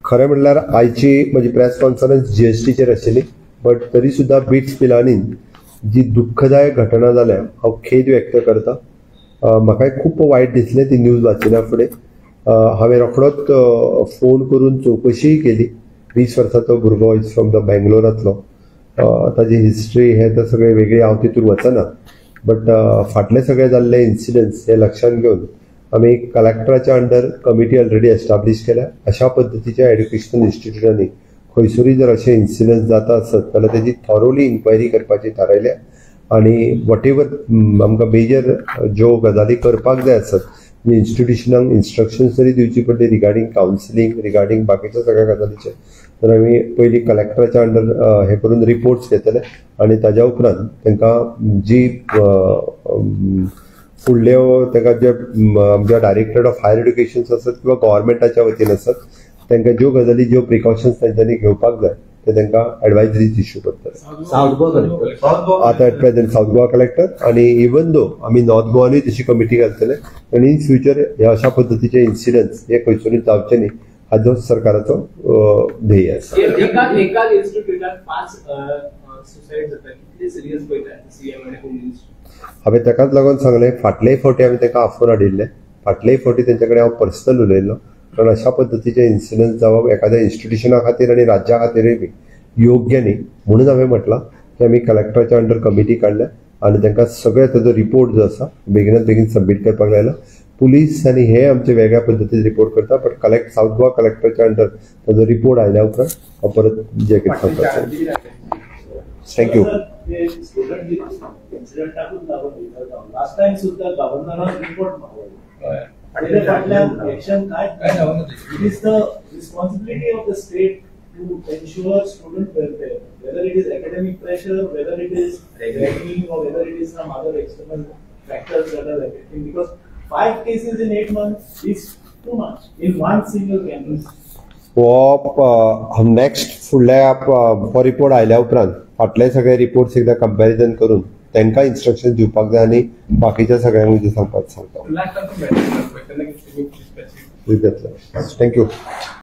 खरें म्हणल्यार आयची म्हजी प्रेस कॉन्फरन्स जीएसटीचेर आशिल्ली, बट तरी सुद्धा बिट्स पिलांनीन जी दुःखदायक घटना जाल्या हांव खेद व्यक्त करता. म्हाकाय खूब वायट दिसलें ती न्यूज वाचिल्या फुडें. हांवें रोखडोच फोन करून चवकशी केली. 20 वर्साचो भुरगो इज फ्रॉम द बेंगलोरांतलो. ताजी हिस्ट्री हे तर सगळे वेगळी हांव तितून वचना, बट फाटले सगळे जाल्ले इन्सिडंट्स हे लक्षात घेवन आमी कलेक्टराच्या अंडर कमिटी ऑलरेडी एस्टाब्लीश केल्या. अशा पद्दतीच्या एड्युकेशनल इन्स्टिट्यूटांनी खंयसरूय जर अशे इन्सिडंट्स जाता आसत जाल्यार तेजी थॉरोली इन्क्वायरी करपाची थारायल्या. आनी वॉट एवर आमकां मेजर ज्यो गजाली करपाक जाय आसत इन्स्टिट्यूशनाक इन्स्ट्रक्शन्स जरी दिवची पडली रिगार्डींग कावन्सिलींग रिगार्डींग बाकीच्या सगळ्या गजालीचे, तर आमी पयलीं कलेक्टराच्या अंडर हे करून रिपोर्ट्स घेतले आनी ताज्या उपरांत तांकां जी फुडल्यो तांकां जे आमच्या डायरेक्टरेट ऑफ हायर एड्युकेशन आसत किंवा गव्हर्मेंटाच्या वतीन आसत तांकां ज्यो गजाली ज्यो प्रिकॉशन्स तांच्यांनी घेवपाक जाय ते तांकां एडवायजरीज इश्यू करतले. आतां at present South Goa collector आनी इवन दो आमी नॉर्थ गोवानूय तशी कमिटी घालतले आनी इन फ्युचर हे अशा पद्दतीचे इन्सिडंट्स हे खंयसरूय जावचे न्ही हाजो सरकाराचो ध्येय आसा. हांवें ताकाच लागून सांगलें फाटलेय फावटी हांवें तांकां आफोवन हाडिल्लें. फाटलेय फावटी तेंचे कडेन हांव पर्सनल उलयल्लो, कारण अशा पद्दतीचे इन्सिडंट जावप एखाद्या इन्स्टिट्यूशना खातीर आनी राज्या खातीरय बी योग्य न्ही. म्हणून हांवें म्हटलां की आमी कलेक्टराच्या अंडर कमिटी काडल्या आनी तांकां सगळे ताजो रिपोर्ट जो आसा बेगिनात बेगीन सबमीट करपाक लायला. पुलीस आनी हे आमचे वेगळ्या पद्दतीन रिपोर्ट करता, बट साऊथ गोवा कलेक्टराच्या अंडर ताजो रिपोर्ट आयल्या उपरांत हांव परत जे कितें सांगपाचें. थँक्यू. लास्ट टाइम सुद्धा गव्हर्नरान report मागवलो. It is the responsibility of the state to ensure student welfare, whether it is academic pressure, whether it is ragging, or whether it is some other external factors that are affecting. Because 5 cases in 8 months is too much in one single campus. Next फुडल्या हो report आयल्या उपरांत फाटले सगळे reports एकदा comparison करून तांकां instruction दिवपाक जाय आनी बाकीच्या सगळ्यांक सांगपाक सांगता. थँक्यू.